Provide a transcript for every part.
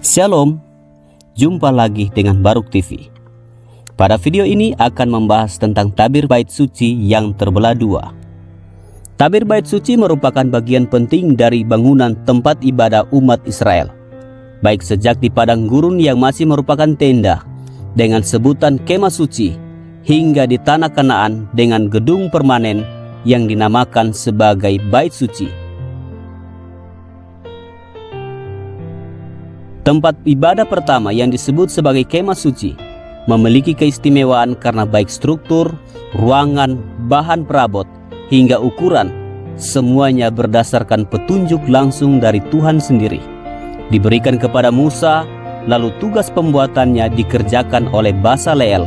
Shalom, jumpa lagi dengan Baruk TV. Pada video ini akan membahas tentang tabir bait suci yang terbelah dua. Tabir bait suci merupakan bagian penting dari bangunan tempat ibadah umat Israel, baik sejak di padang gurun yang masih merupakan tenda dengan sebutan kemah suci, hingga di tanah Kanaan dengan gedung permanen yang dinamakan sebagai bait suci. Tempat ibadah pertama yang disebut sebagai kemah suci memiliki keistimewaan karena baik struktur, ruangan, bahan perabot, hingga ukuran, semuanya berdasarkan petunjuk langsung dari Tuhan sendiri. Diberikan kepada Musa, lalu tugas pembuatannya dikerjakan oleh Basaleel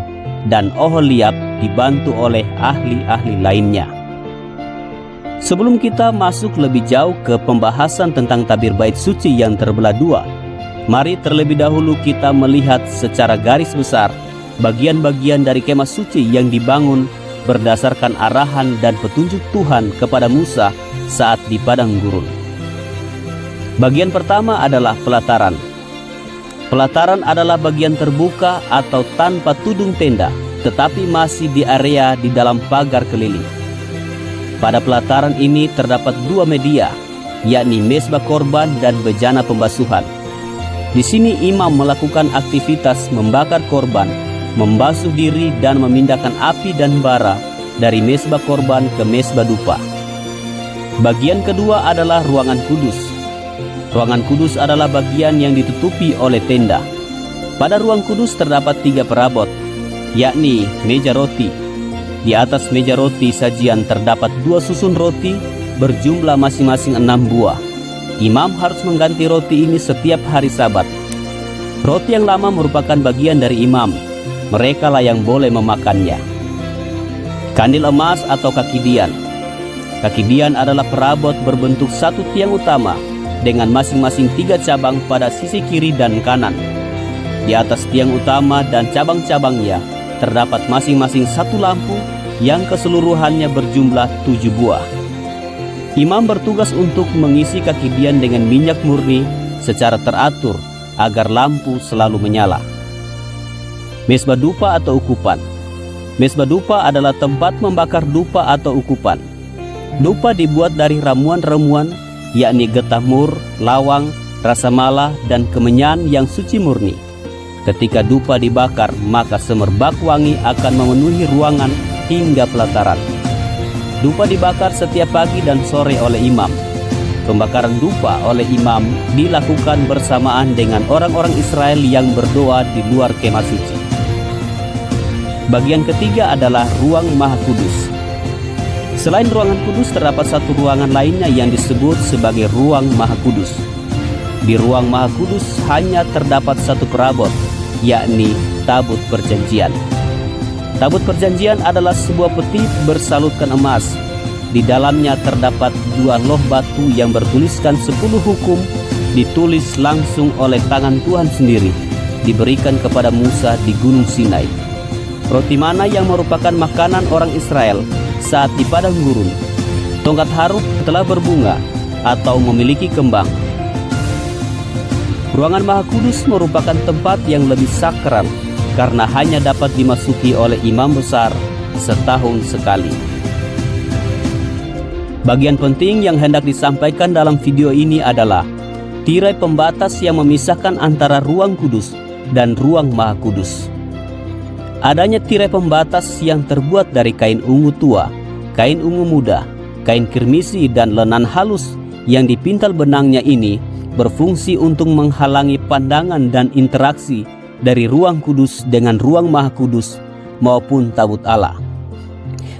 dan Oholiab dibantu oleh ahli-ahli lainnya. Sebelum kita masuk lebih jauh ke pembahasan tentang tabir bait suci yang terbelah dua, mari terlebih dahulu kita melihat secara garis besar bagian-bagian dari kemah suci yang dibangun berdasarkan arahan dan petunjuk Tuhan kepada Musa saat di padang gurun. Bagian pertama adalah pelataran. Pelataran adalah bagian terbuka atau tanpa tudung tenda, tetapi masih di area di dalam pagar keliling. Pada pelataran ini terdapat dua media, yakni mezbah korban dan bejana pembasuhan. Di sini imam melakukan aktivitas membakar korban, membasuh diri dan memindahkan api dan bara dari mezbah korban ke mezbah dupa. Bagian kedua adalah ruangan kudus. Ruangan kudus adalah bagian yang ditutupi oleh tenda. Pada ruang kudus terdapat 3 perabot, yakni meja roti. Di atas meja roti sajian terdapat 2 susun roti berjumlah masing-masing 6 buah. Imam harus mengganti roti ini setiap hari Sabat. Roti yang lama merupakan bagian dari imam. Mereka lah yang boleh memakannya. Kandil emas atau kaki dian. Kaki dian adalah perabot berbentuk satu tiang utama dengan masing-masing 3 cabang pada sisi kiri dan kanan. Di atas tiang utama dan cabang-cabangnya terdapat masing-masing 1 lampu yang keseluruhannya berjumlah 7 buah. Imam bertugas untuk mengisi kaki dian dengan minyak murni secara teratur agar lampu selalu menyala. Mezbah dupa atau ukupan. Mezbah dupa adalah tempat membakar dupa atau ukupan. Dupa dibuat dari ramuan-ramuan, yakni getah mur, lawang, rasa mala, dan kemenyan yang suci murni. Ketika dupa dibakar, maka semerbak wangi akan memenuhi ruangan hingga pelataran. Dupa dibakar setiap pagi dan sore oleh imam. Pembakaran dupa oleh imam dilakukan bersamaan dengan orang-orang Israel yang berdoa di luar kemah suci. Bagian ketiga adalah ruang Maha Kudus. Selain ruangan kudus terdapat satu ruangan lainnya yang disebut sebagai ruang Maha Kudus. Di ruang Maha Kudus hanya terdapat 1 perabot, yakni tabut perjanjian. Tabut perjanjian adalah sebuah peti bersalutkan emas. Di dalamnya terdapat 2 loh batu yang bertuliskan 10 hukum, ditulis langsung oleh tangan Tuhan sendiri, diberikan kepada Musa di Gunung Sinai. Roti mana yang merupakan makanan orang Israel saat di padang gurun. Tongkat haruk telah berbunga atau memiliki kembang. Ruangan Maha Kudus merupakan tempat yang lebih sakral karena hanya dapat dimasuki oleh imam besar setahun sekali. Bagian penting yang hendak disampaikan dalam video ini adalah tirai pembatas yang memisahkan antara ruang kudus dan ruang Maha Kudus. Adanya tirai pembatas yang terbuat dari kain ungu tua, kain ungu muda, kain kirmisi, dan lenan halus yang dipintal benangnya ini berfungsi untuk menghalangi pandangan dan interaksi dari ruang kudus dengan ruang Maha Kudus maupun tabut Allah.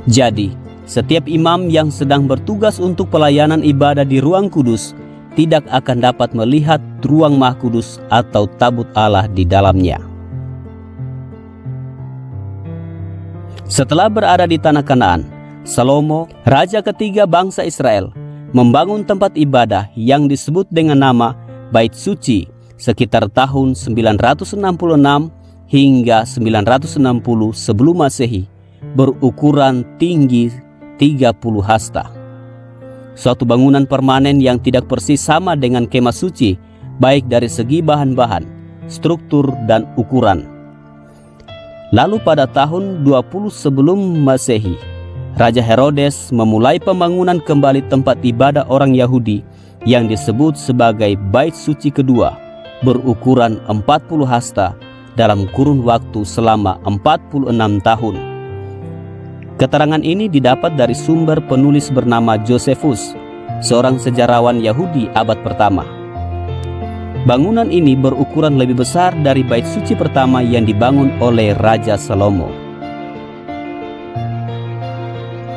Jadi, setiap imam yang sedang bertugas untuk pelayanan ibadah di ruang kudus tidak akan dapat melihat ruang Maha Kudus atau tabut Allah di dalamnya. Setelah berada di tanah Kanaan, Salomo, raja ketiga bangsa Israel, membangun tempat ibadah yang disebut dengan nama Bait Suci sekitar tahun 966 hingga 960 sebelum Masehi, berukuran tinggi 30 hasta. Suatu bangunan permanen yang tidak persis sama dengan kemah suci, baik dari segi bahan-bahan, struktur, dan ukuran. Lalu pada tahun 20 sebelum Masehi, Raja Herodes memulai pembangunan kembali tempat ibadah orang Yahudi yang disebut sebagai Bait Suci kedua, berukuran 40 hasta dalam kurun waktu selama 46 tahun. Keterangan ini didapat dari sumber penulis bernama Josephus, seorang sejarawan Yahudi abad pertama. Bangunan ini berukuran lebih besar dari Bait Suci pertama yang dibangun oleh Raja Salomo.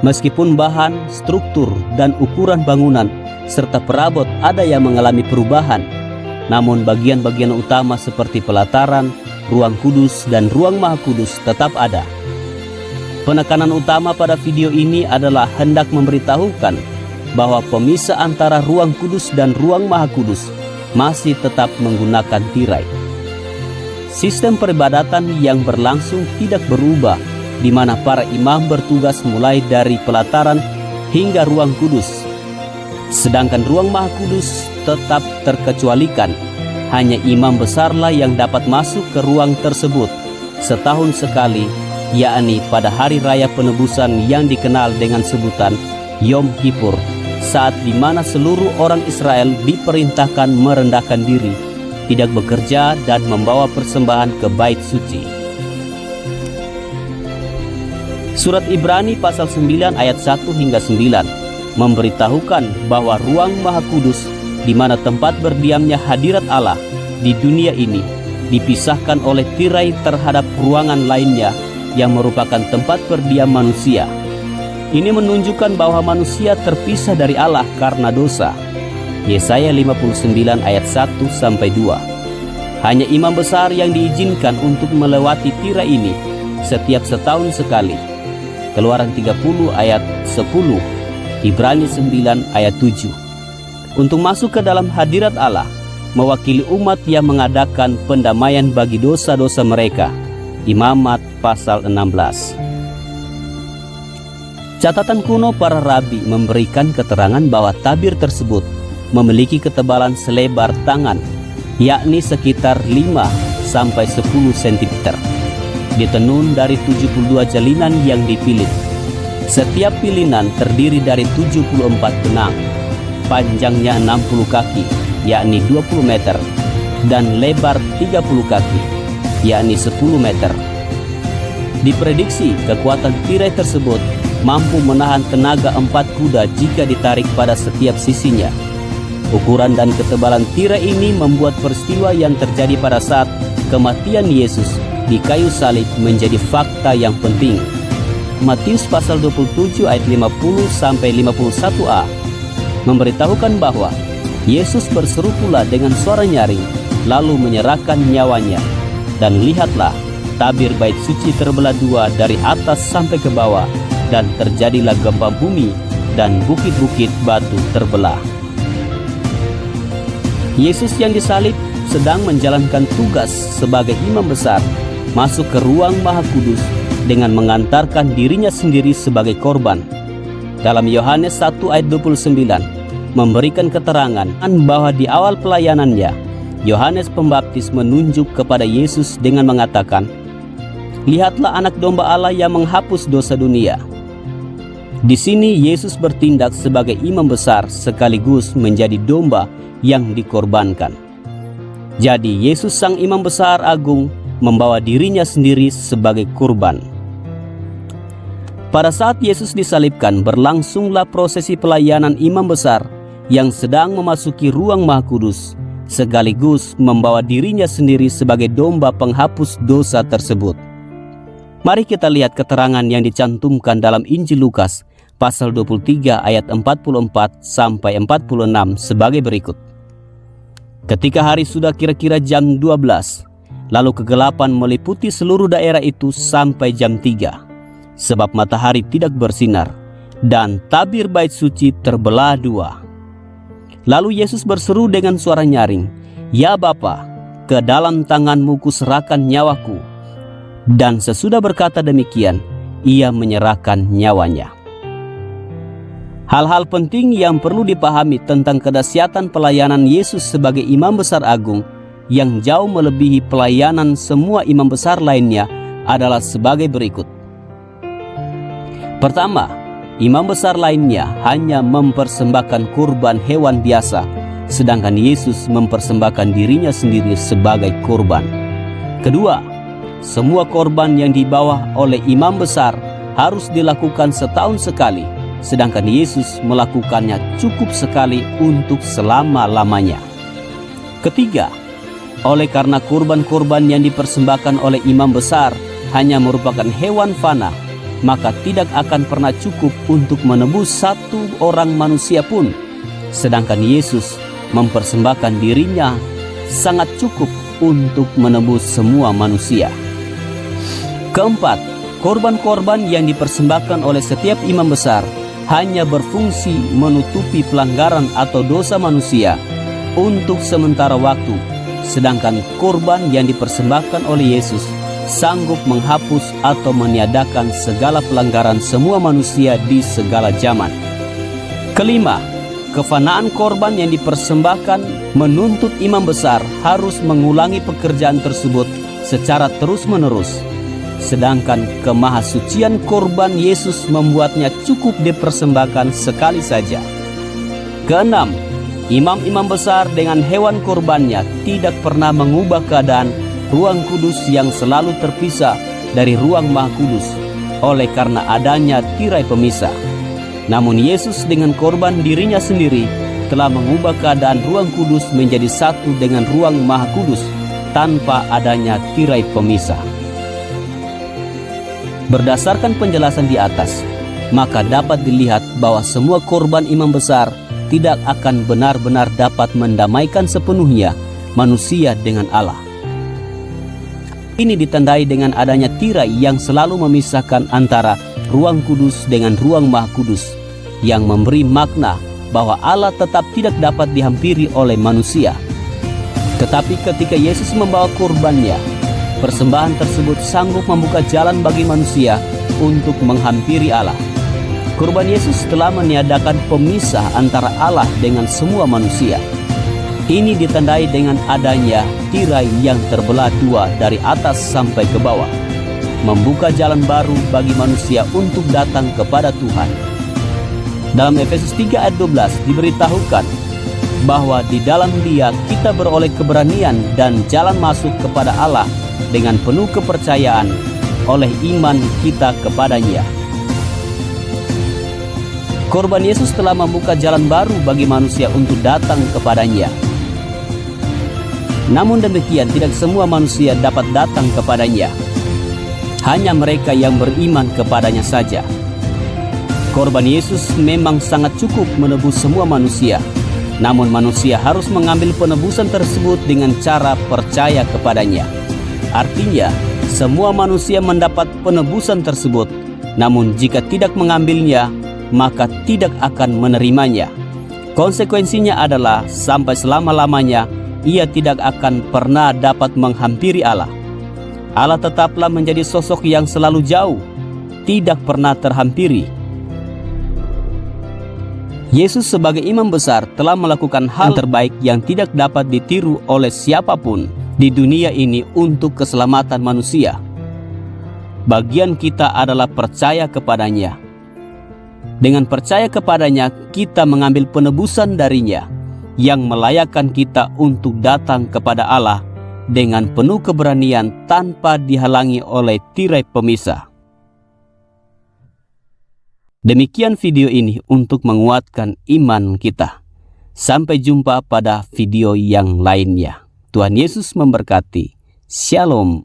Meskipun bahan, struktur, dan ukuran bangunan serta perabot ada yang mengalami perubahan, namun bagian-bagian utama seperti pelataran, ruang kudus, dan ruang maha kudus tetap ada. Penekanan utama pada video ini adalah hendak memberitahukan bahwa pemisah antara ruang kudus dan ruang maha kudus masih tetap menggunakan tirai. Sistem peribadatan yang berlangsung tidak berubah, di mana para imam bertugas mulai dari pelataran hingga ruang kudus. Sedangkan ruang maha kudus tetap terkecualikan. Hanya imam besarlah yang dapat masuk ke ruang tersebut setahun sekali, yakni pada hari raya penebusan yang dikenal dengan sebutan Yom Kippur, saat di mana seluruh orang Israel diperintahkan merendahkan diri, tidak bekerja, dan membawa persembahan ke Bait Suci. Surat Ibrani pasal 9 ayat 1 hingga 9 memberitahukan bahwa ruang maha kudus, di mana tempat berdiamnya hadirat Allah di dunia ini, dipisahkan oleh tirai terhadap ruangan lainnya yang merupakan tempat berdiam manusia. Ini menunjukkan bahwa manusia terpisah dari Allah karena dosa. Yesaya 59 ayat 1-2. Hanya imam besar yang diizinkan untuk melewati tirai ini setiap setahun sekali. Keluaran 30 ayat 10, Ibrani 9 ayat 7. Untuk masuk ke dalam hadirat Allah, mewakili umat yang mengadakan pendamaian bagi dosa-dosa mereka. Imamat pasal 16. Catatan kuno para rabi memberikan keterangan bahwa tabir tersebut memiliki ketebalan selebar tangan, yakni sekitar 5-10 cm. Ditenun dari 72 jalinan yang dipilih. Setiap pilinan terdiri dari 74 benang, panjangnya 60 kaki, yakni 20 meter, dan lebar 30 kaki, yakni 10 meter. Diprediksi kekuatan tirai tersebut mampu menahan tenaga 4 kuda jika ditarik pada setiap sisinya. Ukuran dan ketebalan tirai ini membuat peristiwa yang terjadi pada saat kematian Yesus di kayu salib menjadi fakta yang penting. Matius pasal 27 ayat 50-51a memberitahukan bahwa Yesus berseru pula dengan suara nyaring, lalu menyerahkan nyawanya. Dan lihatlah, tabir Bait Suci terbelah dua dari atas sampai ke bawah, dan terjadilah gempa bumi, dan bukit-bukit batu terbelah. Yesus yang disalib sedang menjalankan tugas sebagai imam besar, masuk ke ruang maha kudus dengan mengantarkan dirinya sendiri sebagai korban. Dalam Yohanes 1 ayat 29 memberikan keterangan bahwa di awal pelayanannya, Yohanes Pembaptis menunjuk kepada Yesus dengan mengatakan, "Lihatlah anak domba Allah yang menghapus dosa dunia." Di sini Yesus bertindak sebagai imam besar sekaligus menjadi domba yang dikorbankan. Jadi Yesus sang imam besar agung membawa dirinya sendiri sebagai kurban. Pada saat Yesus disalibkan, berlangsunglah prosesi pelayanan imam besar yang sedang memasuki ruang maha kudus, sekaligus membawa dirinya sendiri sebagai domba penghapus dosa tersebut. Mari kita lihat keterangan yang dicantumkan dalam Injil Lukas pasal 23 ayat 44-46 sebagai berikut. Ketika hari sudah kira-kira jam 12, lalu kegelapan meliputi seluruh daerah itu sampai jam 3, sebab matahari tidak bersinar, dan tabir Bait Suci terbelah dua. Lalu Yesus berseru dengan suara nyaring, "Ya Bapa, ke dalam tangan-Mu kuserahkan nyawaku." Dan sesudah berkata demikian, Ia menyerahkan nyawanya. Hal-hal penting yang perlu dipahami tentang kedahsyatan pelayanan Yesus sebagai Imam Besar Agung yang jauh melebihi pelayanan semua imam besar lainnya adalah sebagai berikut. Pertama, imam besar lainnya hanya mempersembahkan kurban hewan biasa, sedangkan Yesus mempersembahkan dirinya sendiri sebagai kurban. Kedua, semua korban yang dibawa oleh imam besar harus dilakukan setahun sekali, sedangkan Yesus melakukannya cukup sekali untuk selama-lamanya. Ketiga, oleh karena kurban-kurban yang dipersembahkan oleh imam besar hanya merupakan hewan fana, maka tidak akan pernah cukup untuk menebus satu orang manusia pun, sedangkan Yesus mempersembahkan dirinya sangat cukup untuk menebus semua manusia. Keempat, korban-korban yang dipersembahkan oleh setiap imam besar hanya berfungsi menutupi pelanggaran atau dosa manusia untuk sementara waktu, sedangkan korban yang dipersembahkan oleh Yesus sanggup menghapus atau meniadakan segala pelanggaran semua manusia di segala zaman. Kelima, kefanaan korban yang dipersembahkan menuntut imam besar harus mengulangi pekerjaan tersebut secara terus-menerus, sedangkan kemahasucian korban Yesus membuatnya cukup dipersembahkan sekali saja. Keenam, imam-imam besar dengan hewan korbannya tidak pernah mengubah keadaan ruang kudus yang selalu terpisah dari ruang maha kudus oleh karena adanya tirai pemisah. Namun Yesus dengan korban dirinya sendiri telah mengubah keadaan ruang kudus menjadi satu dengan ruang maha kudus tanpa adanya tirai pemisah. Berdasarkan penjelasan di atas, maka dapat dilihat bahwa semua korban imam besar tidak akan benar-benar dapat mendamaikan sepenuhnya manusia dengan Allah. Ini ditandai dengan adanya tirai yang selalu memisahkan antara ruang kudus dengan ruang maha kudus, yang memberi makna bahwa Allah tetap tidak dapat dihampiri oleh manusia. Tetapi ketika Yesus membawa kurbannya, persembahan tersebut sanggup membuka jalan bagi manusia untuk menghampiri Allah. Kurban Yesus telah meniadakan pemisah antara Allah dengan semua manusia. Ini ditandai dengan adanya tirai yang terbelah dua dari atas sampai ke bawah, membuka jalan baru bagi manusia untuk datang kepada Tuhan. Dalam Efesus 3 ayat 12 diberitahukan bahwa di dalam Dia kita beroleh keberanian dan jalan masuk kepada Allah dengan penuh kepercayaan oleh iman kita kepadanya. Korban Yesus telah membuka jalan baru bagi manusia untuk datang kepadanya. Namun demikian, tidak semua manusia dapat datang kepadanya. Hanya mereka yang beriman kepadanya saja. Korban Yesus memang sangat cukup menebus semua manusia. Namun manusia harus mengambil penebusan tersebut dengan cara percaya kepadanya. Artinya, semua manusia mendapat penebusan tersebut. Namun jika tidak mengambilnya, maka tidak akan menerimanya. Konsekuensinya adalah sampai selama-lamanya ia tidak akan pernah dapat menghampiri Allah. Allah tetaplah menjadi sosok yang selalu jauh, tidak pernah terhampiri. Yesus sebagai imam besar telah melakukan hal terbaik yang tidak dapat ditiru oleh siapapun di dunia ini untuk keselamatan manusia. Bagian kita adalah percaya kepadanya. Dengan percaya kepadanya, kita mengambil penebusan darinya yang melayakkan kita untuk datang kepada Allah dengan penuh keberanian tanpa dihalangi oleh tirai pemisah. Demikian video ini untuk menguatkan iman kita. Sampai jumpa pada video yang lainnya. Tuhan Yesus memberkati. Shalom.